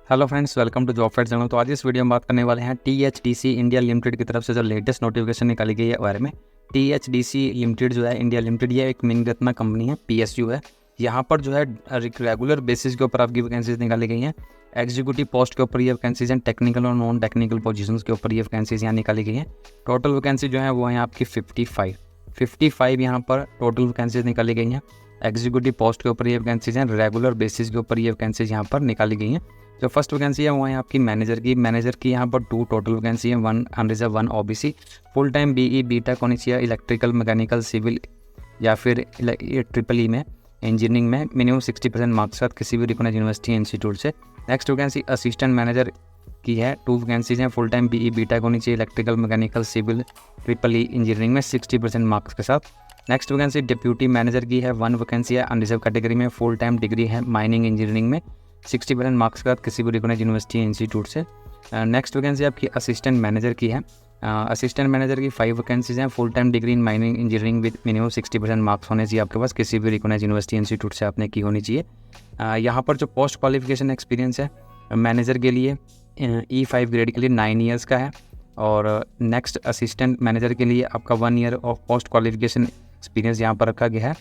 Hello friends, welcome to job fact channel. तो आज इस वीडियो में बात करने वाले हैं THDC इंडिया लिमिटेड की तरफ से जो लेटेस्ट नोटिफिकेशन निकाली गई है बारे में। THDC लिमिटेड जो है इंडिया लिमिटेड, ये एक मिनी रत्ना कंपनी है, PSU है। यहाँ पर जो है रेगुलर बेसिस के ऊपर आपकी वैकेंसीज निकाली गई हैं। एग्जीक्यूटिव पोस्ट के ऊपर ये वैकेंसीज हैं, टेक्निकल और नॉन टेक्निकल पोजीशंस के ऊपर ये वैकेंसीज यहाँ निकाली गई हैं। टोटल वैकेंसी जो है वो है आपकी 55 यहाँ पर टोटल वैकेंसीज निकाली गई हैं। एग्जीक्यूटिव पोस्ट के ऊपर ये वैकेंसीज हैं, रेगुलर बेसिस के ऊपर ये वैकेंसीज यहाँ पर निकाली गई हैं। जो फर्स्ट वैकेंसी है वो है आपकी मैनेजर की यहाँ पर 2 टोटल वैकेंसी है, 1 unreserved 1 OBC। Full time BE BTech होनी चाहिए, इलेक्ट्रिकल मैकेनिकल सिविल या फिर ट्रिपल ई में इंजीनियरिंग में मिनिमम 60% मार्क्स साथ किसी भी रिकॉग्नाइज्ड यूनिवर्सिटी इंस्टीट्यूट से। नेक्स्ट वैकेंसी असिस्टेंट मैनेजर की है, 2 वैकेंसीज हैं। फुल टाइम BE BTech होनी चाहिए, electrical mechanical civil triple E engineering में 60% मार्क्स के साथ। नेक्स्ट वैकेंसी डिप्यूटी मैनेजर की है, 1 वैकेंसी है अनरिजर्व कैटेगरी में, फुल टाइम डिग्री है माइनिंग इंजीनियरिंग में 60% मार्क्स के साथ किसी भी रिकॉग्नाइज्ड यूनिवर्सिटी इंस्टीट्यूट से। नेक्स्ट वैकेंसी आपकी असिस्टेंट मैनेजर की है। असिस्टेंट मैनेजर की 5 वैकेंसीज हैं, full time degree in mining engineering with minimum 60% marks होने चाहिए आपके पास, किसी भी रिकॉग्नाइज्ड यूनिवर्सिटी इंस्टीट्यूट से आपने की होनी चाहिए। यहाँ पर जो पोस्ट क्वालिफिकेशन एक्सपीरियंस है मैनेजर के लिए E5 ग्रेड के लिए 9 ईयर्स का है, और नेक्स्ट असिस्टेंट मैनेजर के लिए आपका 1 year of post qualification experience यहाँ पर रखा गया है।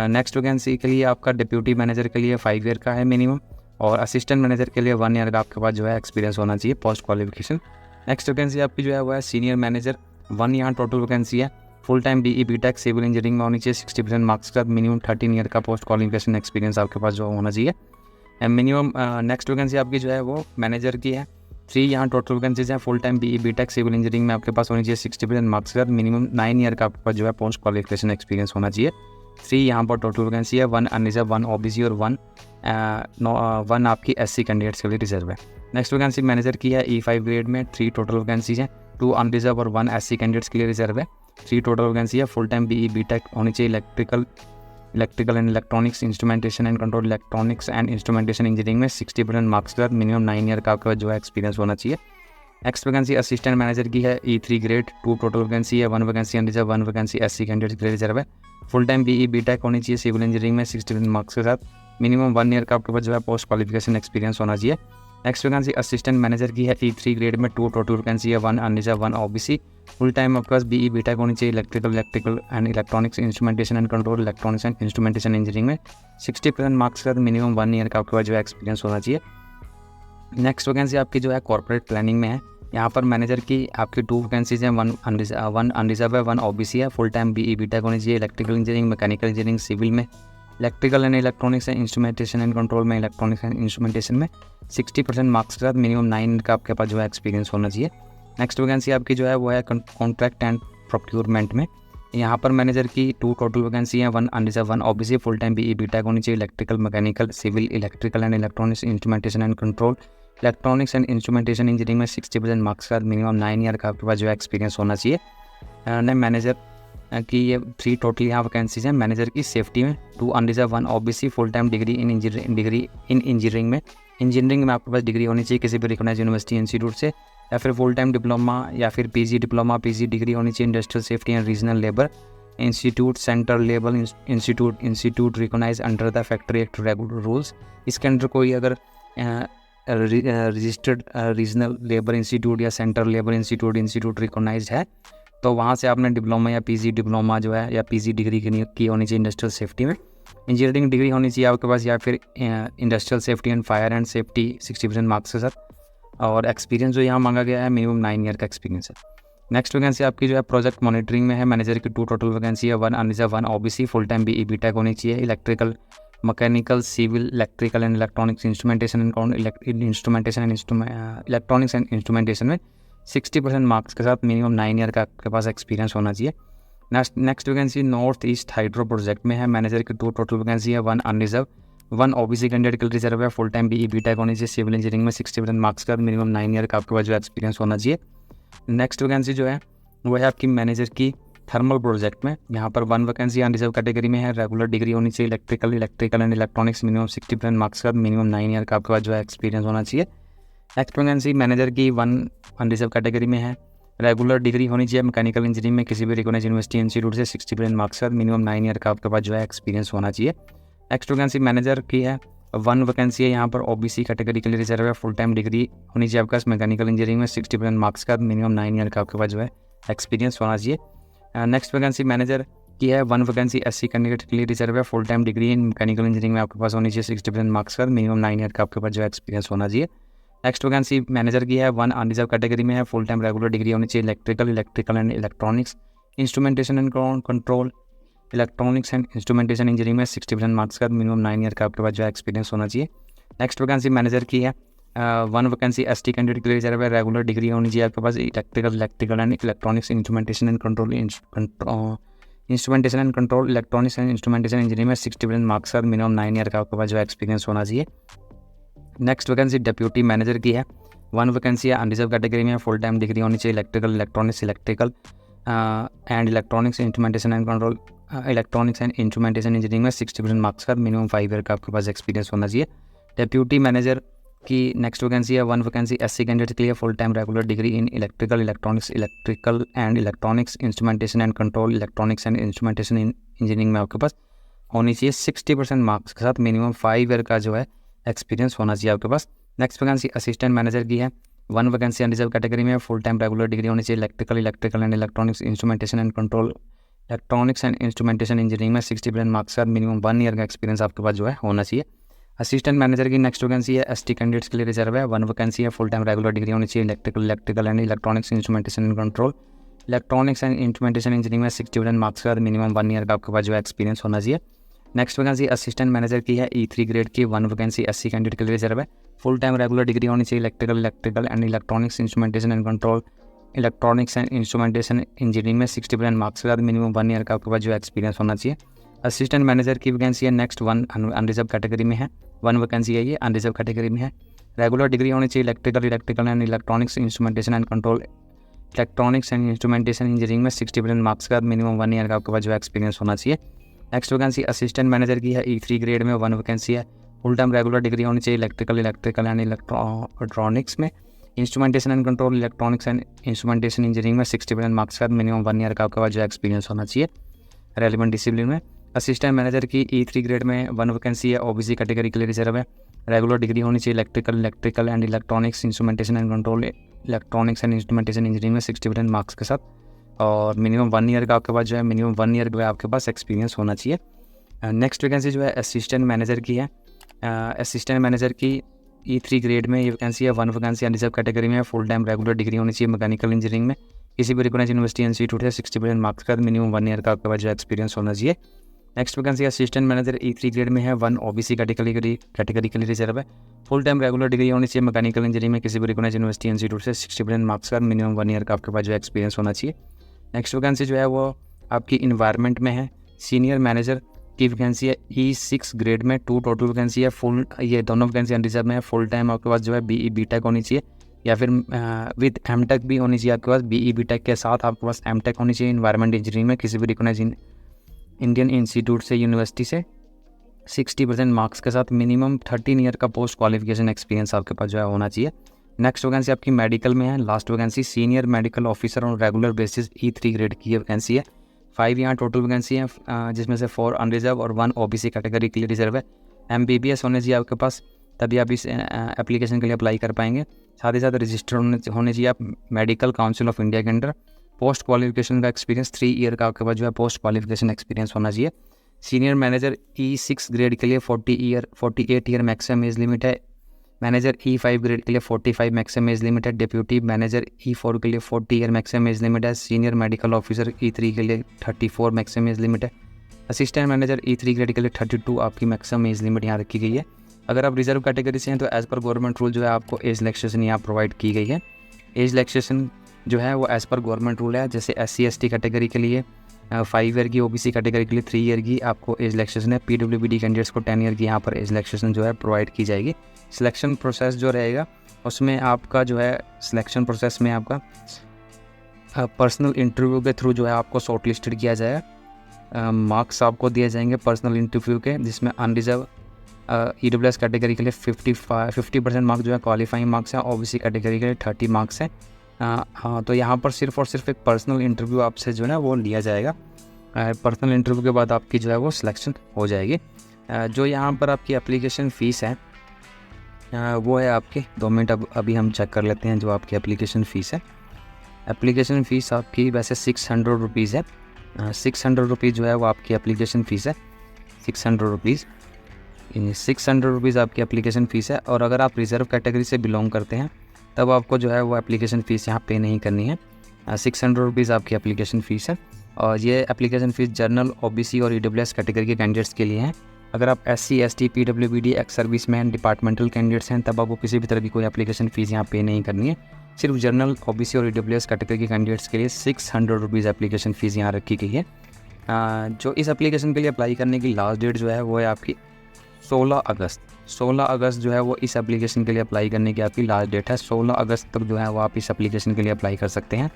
नेक्स्ट वैकेंसी के लिए आपका डिप्यूटी मैनेजर के लिए 5 ईयर का है मिनिमम, और असिस्टेंट मैनेजर के लिए 1 ईयर का आपके पास जो है एक्सपीरियंस होना चाहिए पोस्ट क्वालिफिकेशन। नेक्स्ट वैकेंसी आपकी जो है वो है सीनियर मैनेजर, 1 यहाँ टोटल वैकेंसी है। Full time BE BTech civil engineering में होनी चाहिए, 60% मार्क्स के साथ मिनिमम 13 ईयर का पोस्ट क्वालिफिकेशन एक्सपीरियंस आपके पास जो होना चाहिए मिनिमम। नेक्स्ट वैकेंसी आपकी जो है वो मैनेजर की है, 3 यहाँ टोटल वैकेंसीज हैं। Full time BE BTech civil engineering में आपके पास होनी चाहिए 60% मार्क्स के साथ मिनिमम 9 ईयर का आपके पास जो है पोस्ट क्वालिफिकेशन एक्सपीरियंस होना चाहिए। 3 यहाँ पर टोटल वैकेंसी है, 1 अनरिजर्व 1 OBC और 1 आपकी SC कैंडिडेट्स के लिए रिजर्व है। नेक्स्ट वैकेंसी मैनेजर की है E5 ग्रेड में, 3 टोटल वैकेंसीज हैं, 2 अनरिजर्व और 1 SC कैंडिडेट्स के लिए रिजर्व है। 3 टोटल वैकेंसी है। फुल टाइम BE BTech होनी चाहिए, electrical and electronics instrumentation and control electronics and instrumentation engineering में 60% मार्क्स के साथ मिनिमम 9 ईयर का आपका जो है एक्सपीरियंस होना चाहिए। नेक्स्ट वैकेंसी असिस्टेंट मैनेजर की है, E3 ग्रेड, 2 टोटल वैकेंसी है, 1 vacancy unreserved 1 vacancy SC candidates के लिए रिजर्व है। फुल टाइम BE BTech होनी चाहिए सिविल इंजीनियरिंग में 60% मार्क्स के साथ मिनिमम 1 ईयर का आपके पास जो है पोस्ट क्वालिफिकेशन एक्सपीरियंस होना चाहिए। नेक्स्ट वैकेंसी असिस्टेंट मैनेजर की है, E3 ग्रेड में, 2 टोटल वैकेंसी है, 1 अनरिजर्व 1 OBC। फुल टाइम आपके पास BE BTech होनी चाहिए, electrical and electronics instrumentation and control electronics and instrumentation engineering में 60% मार्क्स के साथ मिनिमम 1 ईयर का आपके पास जो है एक्सपीरियंस होना चाहिए। नेक्स्ट वैकेंसी आपकी जो है कॉर्पोरेट प्लानिंग में है। यहाँ पर मैनेजर की आपकी 2 वैकेंसीज हैं, 1 अनरिजर्व है, 1 OBC है। फुल टाइम BE BTech होनी चाहिए, electrical engineering mechanical engineering civil में, electrical and electronics and instrumentation and control में, इलेक्ट्रॉनिक्स एंड इंस्ट्रूमेंटेशन में 60% मार्क्स के साथ मिनिमम 9 का आपके पास जो है एक्सपीरियंस होना चाहिए। नेक्स्ट वैकेंसी आपकी जो है वो है कॉन्ट्रैक्ट एंड प्रोक्योरमेंट में। यहाँ पर मैनेजर की 2 टोटल वैकेंसी हैं, 1 unreserved 1 OBC। Full time BE BTech होनी चाहिए, electrical mechanical civil electrical and electronics instrumentation and control electronics and instrumentation engineering में 60% मार्क्स का मिनिमम 9 ईयर का आपके पास जो है एक्सपीरियंस होना चाहिए। मैनेजर की ये 3 टोटल यहाँ वैकेंसीज हैं। मैनेजर की सेफ्टी में 2 unreserved 1 OBC। Full time degree in engineering में आपके पास डिग्री होनी चाहिए किसी भी रिकॉग्नाइज्ड यूनिवर्सिटी इंस्टीट्यूट से, या फिर फुल टाइम डिप्लोमा या फिर PG डिप्लोमा PG डिग्री होनी चाहिए industrial safety and regional labour institute, central labour institute recognise under the factory act regular rules. इसके अंडर कोई अगर रजिस्टर्ड रीजनल लेबर इंस्टीट्यूट या सेंट्रल लेबर इंस्टीट्यूट रिकॉग्नाइज है तो वहाँ से आपने डिप्लोमा या PG डिप्लोमा जो है या PG डिग्री की होनी चाहिए इंडस्ट्रियल सेफ्टी में। इंजीनियरिंग डिग्री होनी चाहिए आपके पास, या फिर industrial safety and fire and safety 60% marks के साथ, और एक्सपीरियंस जो यहाँ मांगा गया है मिनिमम 9 ईयर का एक्सपीरियंस है। नेक्स्ट वैकेंसी आपकी जो है प्रोजेक्ट मॉनिटरिंग में है। मैनेजर की 2 टोटल वैकेंसी है, 1 unreserved 1 OBC। Full time BE BTech होनी चाहिए, electrical mechanical civil electrical and electronics instrumentation and electronics and instrumentation में 60% मार्क्स के साथ मिनिमम 9 ईयर का आपके पास एक्सपीरियंस होना चाहिए। Next vacancy north east hydro project में है। मैनेजर की 2 टोटल वैकेंसी है, 1 अनरिजर्व 1 OBC कैंडिडेट के लिए रिजर्व है। फुल टाइम BE BTech होनी चाहिए, सिविल इंजीनियरिंग में 60% मार्क्स का मिनिमम 9 ईयर का आपके पास जो एक्सपीरियंस होना चाहिए। नेक्स्ट वैकेंसी जो है वो है आपकी मैनेजर की थर्मल प्रोजेक्ट में। यहाँ पर 1 वैकेंसी अनरिजर्व कैटेगरी में है, रेगुलर डिग्री होनी चाहिए, electrical and electronics minimum 60% marks का मिनिमम 9 ईयर का आपके पास जो है एक्सपीरियंस होना चाहिए। नेक्स्ट वैकेंसी मैनेजर की 1 अनरिजर्व कैटेगरी में है, रेगुलर डिग्री होनी चाहिए मैकेनिकल इंजीनियरिंग में किसी भी रिकॉग्नाइज्ड यूनिवर्सिटी इंस्टीट्यूट से, 60% मार्क्स का मिनिमम 9 ईयर का आपके पास जो है एक्सपीरियंस होना चाहिए। नेक्स्ट वैकेंसी मैनेजर की है, 1 वैकेंसी है यहाँ पर ओबीसी कैटेगरी के लिए रिजर्व है, फुल टाइम डिग्री होनी चाहिए आपके पास मैकेनिकल इंजीनियरिंग में 60% मार्क्स का, मिनिमम 9 ईयर का आपके पास जो है एक्सपीरियंस होना चाहिए। नेक्स्ट वैकेंसी मैनेजर की है, 1 वैकेंसी एससी कैंडिडेट के लिए रिजर्व है, फुल टाइम डिग्री इन मैकेनिकल इंजीनियरिंग में आपके पास होनी चाहिए 60% मार्क्स का, मिनिमम 9 ईयर का आपके पास जो है एक्सपीरियंस होना चाहिए। नेक्स्ट वैकेंसी मैनेजर की है, 1 अनरिजर्व कैटेगरी में है, फुल टाइम रेगुलर डिग्री होनी चाहिए electrical and electronics, instrumentation and control, electronics and instrumentation engineering में 60% मार्क्स का, मिनिमम 9 ईयर का आपके पास जो है एक्सपीरियंस होना चाहिए। नेक्स्ट वैकेंसी मैनेजर की है, 1 वैकेंसी एसटी कैंडिडेट के लिए रिजर्व है, रेगुलर डिग्री होनी चाहिए आपके पास electrical and electronics, instrumentation and control, instrumentation and control, electronics and instrumentation engineering में 60% मार्क्स का, मिनिमम 9 ईयर का आपके पास जो है एक्सपीरियंस होना चाहिए। नेक्स्ट वैकेंसी डिप्यूटी मैनेजर की है, 1 वैकेंसी है अनरिजर्व कैटेगरी में, फुल टाइम डिग्री होनी चाहिए electrical and electronics instrumentation and control, electronics and instrumentation engineering में 60% मार्क्स का, मिनिमम 5 ईयर का आपके पास एक्सपीरियंस होना चाहिए। डिप्यूटी मैनेजर की नेक्स्ट वैकेंसी है, 1 वैकेंसी एससी कैंडिडेट के लिए, full time regular degree in electrical and electronics instrumentation and control, electronics and instrumentation engineering में आपके पास होनी चाहिए 60% मार्क्स के साथ, मिनिमम 5 ईयर का जो है एक्सपीरियंस होना चाहिए आपके पास। नेक्स्ट वैकेंसी असिस्टेंट मैनेजर की है, 1 वैकेंसी अनरिजर्व कैटेगरी में, फुल टाइम रेगुलर डिग्री होनी चाहिए electrical and electronics instrumentation and control, electronics and instrumentation engineering में 60% मार्क्स का, मिनिमम 1 ईयर का एक्सपीरियंस आपके पास जो है होना चाहिए। असिस्टेंट मैनेजर की नेक्स्ट वैकेंसी है, एसटी कैंडिडेट्स के लिए रिजर्व है, 1 वैकेंसी है, फुल टाइम रेगुलर डिग्री होनी चाहिए electrical and electronics instrumentation and control, electronics and instrumentation engineering में 60% मार्क्स का, मिनिमम 1 ईयर का आपके पास जो है एक्सपीरियंस होना चाहिए। नेक्स्ट वैकेंसी असिस्टेंट मैनेजर की है, E3 ग्रेड की, 1 वैकेंसी एससी कैंडिडेट के लिए रिजर्व है, फुल टाइम रेगुलर डिग्री होनी चाहिए electrical and electronics instrumentation and control, electronics and instrumentation engineering में 60% मार्क्स के साथ, मिनिमम 1 ईयर का आपके पास जो एक्सपीरियंस होना चाहिए। असिस्टेंट मैनेजर की वैकेंसी है, नेक्स्ट 1 अनरिजर्व कैटेगरी में है, 1 वैकेंसी है, ये अनरिजर्व कैटेगरी में है, रेगुलर डिग्री होनी चाहिए electrical and electronics instrumentation and control, electronics and instrumentation engineering में 60% मार्क्स का, मिनिमम 1 ईयर का आपके पास जो एक्सपीरियंस होना चाहिए। नेक्स्ट वैकेंसी असिस्टेंट मैनेजर की है, E3 ग्रेड में, 1 वैकेंसी है, फुल टाइम रेगुलर डिग्री होनी चाहिए इलेक्ट्रिकल एंड इलेक्ट्रॉनिक्स में, instrumentation and control, electronics and instrumentation engineering में 60% मार्क्स का, मिनिमम 1 ईयर का आपके पास जो एक्सपीरियंस होना चाहिए रेलिवेंट डिसिप्लिन में। असिस्टेंट मैनेजर की E3 ग्रेड में, 1 वैकेंसी है, ओबीसी कैटेगरी के लिए रिजर्व है, रेगुलर डिग्री होनी चाहिए electrical and electronics instrumentation and control, electronics and instrumentation engineering में 60% मार्क्स के साथ, और मिनिमम 1 ईयर का आपके पास जो है मिनिमम 1 ईयर का आपके पास एक्सपीरियंस होना चाहिए। नेक्स्ट वैकेंसी जो है असिस्टेंट मैनेजर की है, असिस्टेंट मैनेजर की E3 ग्रेड में ये वैकेंसी है, 1 वैकेंसी अनरिजर्व कैटेगरी में, फुल टाइम रेगुलर डिग्री होनी चाहिए मैकेनिकल इंजीनियरिंग में किसी भी रिकॉग्नाइज्ड यूनिवर्सिटी इंस्टीट्यूट है, 60% मार्क्स का, मिनिमम 1 ईयर का आपके पास जो एक्सपीरियंस होना चाहिए। Next vacancy assistant manager E3 grade में है, 1 ओबीसी कैटेगरी के लिए रिजर्व है, फुल टाइम रेगुलर डिग्री होनी चाहिए मैकेनिकल इंजीनियरिंग में किसी भी रिकॉग्नाइज्ड यूनिवर्सिटी इंस्टीट्यूट से, 60% मार्क्स का, मिनिमम 1 ईयर का आपके पास जो एक्सपीरियंस होना चाहिए। नेक्स्ट वैकेंसी जो है वो आपकी इन्वायरमेंट में है, सीनियर मैनेजर की वैकेंसी है, E6 ग्रेड में, 2 टोटल वैकेंसी है, फुल ये दोनों वैकेंसी अनरिजर्व में है, फुल टाइम आपके पास जो है BE BTech होनी चाहिए या फिर विद MTech भी होनी चाहिए आपके पास, BE BTech के साथ आपके पास MTech होनी चाहिए इन्वायरमेंट इंजीनियरिंग में किसी भी रिकॉग्नाइज्ड इंडियन इंस्टीट्यूट से यूनिवर्सिटी से, 60% मार्क्स के साथ, मिनिमम 13 ईयर का पोस्ट क्वालिफिकेशन एक्सपीरियंस आपके पास जो है होना चाहिए। नेक्स्ट वैकेंसी आपकी मेडिकल में है, last vacancy senior medical officer on regular basis E3 grade की वैकेंसी है, 5 यहाँ टोटल वैकेंसी है, जिसमें से 4 अनरिजर्व और 1 ओबीसी कैटेगरी के लिए रिजर्व है। MBBS होने चाहिए आपके पास, तभी आप इस एप्लीकेशन के लिए अप्लाई कर पाएंगे। साथ ही साथ रजिस्टर होने चाहिए आप मेडिकल काउंसिल ऑफ इंडिया के अंडर। पोस्ट क्वालिफिकेशन का एक्सपीरियंस 3 ईयर का आपके पास जो है पोस्ट क्वालिफिकेशन एक्सपीरियंस होना चाहिए। सीनियर मैनेजर E6 ग्रेड के लिए 48 ईयर मैक्सिमम एज लिमिट है। मैनेजर E5 ग्रेड के लिए 45 मैक्सिमम एज लिमिट है। डिप्यूटी मैनेजर E4 के लिए 40 ईयर मैक्सिमम एज लिमिट है। सीनियर मेडिकल ऑफिसर E3 के लिए 34 मैक्सिमम एज लिमिट है। असिस्टेंट मैनेजर E3 ग्रेड के लिए 32 आपकी मैक्सिमम एज लिमिट यहाँ रखी गई है। अगर आप रिजर्व कैटेगरी से हैं तो एज़ पर गवर्नमेंट रूल जो है आपको एज रिलैक्सेशन यहाँ प्रोवाइड की गई है। एज रिलैक्सेशन जो है वो एज़ पर गवर्नमेंट रूल है। जैसे SC/ST कैटेगरी के लिए 5 ईयर की, OBC कैटेगरी के लिए 3 ईयर की आपको एज रिलैक्सेशन है। PWBD कैंडिडेट्स को 10 ईयर की यहाँ पर एज रिलैक्सेशन जो है प्रोवाइड की जाएगी। सिलेक्शन प्रोसेस जो रहेगा उसमें आपका जो है सिलेक्शन प्रोसेस में आपका पर्सनल इंटरव्यू के थ्रू जो है आपको शॉर्ट लिस्टेड किया जाएगा। मार्क्स आपको दिए जाएंगे पर्सनल इंटरव्यू के, जिसमें अनरिजर्व EWS कैटेगरी के लिए 50% मार्क्स जो है क्वालिफाइंग मार्क्स है। OBC कैटेगरी के लिए 30 मार्क्स है। हाँ, तो यहाँ पर सिर्फ और सिर्फ एक पर्सनल इंटरव्यू आपसे जो है वो लिया जाएगा। पर्सनल इंटरव्यू के बाद आपकी जो है वो सिलेक्शन हो जाएगी। जो यहाँ पर आपकी एप्लीकेशन फ़ीस है वो है आपकी 2 मिनट अभी हम चेक कर लेते हैं जो आपकी एप्लीकेशन फ़ीस है। एप्लीकेशन फ़ीस आपकी वैसे 600 रुपीज़ है। 600 रुपीज़ जो है वो आपकी एप्लीकेशन फ़ीस है। 600 रुपीज़ 600 रुपीज़ आपकी एप्लीकेशन फ़ीस है। और अगर आप रिज़र्व कैटेगरी से बिलोंग करते हैं तब आपको जो है वो एप्लीकेशन फ़ीस यहाँ पे नहीं करनी है। 600 रुपीज़ आपकी एप्लीकेशन फ़ीस है। और ये एप्लीकेशन फ़ीस जनरल, OBC और EWS कैटेगरी के कैंडिडेट्स के लिए हैं। अगर आप SC, ST, PWD, ex serviceman, departmental candidates हैं तब आपको किसी भी तरह की कोई एप्लीकेशन फ़ीस यहाँ पे नहीं करनी है। सिर्फ जनरल, OBC और EWS कैटेगरी के कैंडिडेट्स के लिए 600 रुपीज़ एप्लीकेशन फ़ीस यहाँ रखी गई है। जो इस एप्लीकेशन के लिए अप्लाई करने की लास्ट डेट जो है वो है आपकी 16 अगस्त। 16 अगस्त जो है वो इस एप्लीकेशन के लिए अप्लाई करने की आपकी लास्ट डेट है। 16 अगस्त तक जो है वो आप इस एप्लीकेशन के लिए अप्लाई कर सकते हैं।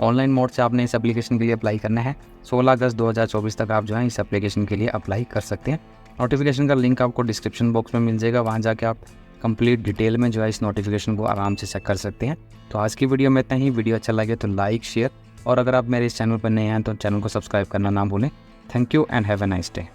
ऑनलाइन मोड से आपने इस एप्लीकेशन के लिए अप्लाई करना है। 16 अगस्त 2024 तक आप जो है इस एप्लीकेशन के लिए अप्लाई कर सकते हैं। नोटिफिकेशन का लिंक आपको डिस्क्रिप्शन बॉक्स में मिल जाएगा, वहाँ जाके आप कंप्लीट डिटेल में जो है इस नोटिफिकेशन को आराम से चेक कर सकते हैं। तो आज की वीडियो में इतना ही। वीडियो अच्छा लगे तो लाइक, शेयर और अगर आप मेरे इस चैनल पर नए हैं तो चैनल को सब्सक्राइब करना ना भूलें। Thank you and have a nice day.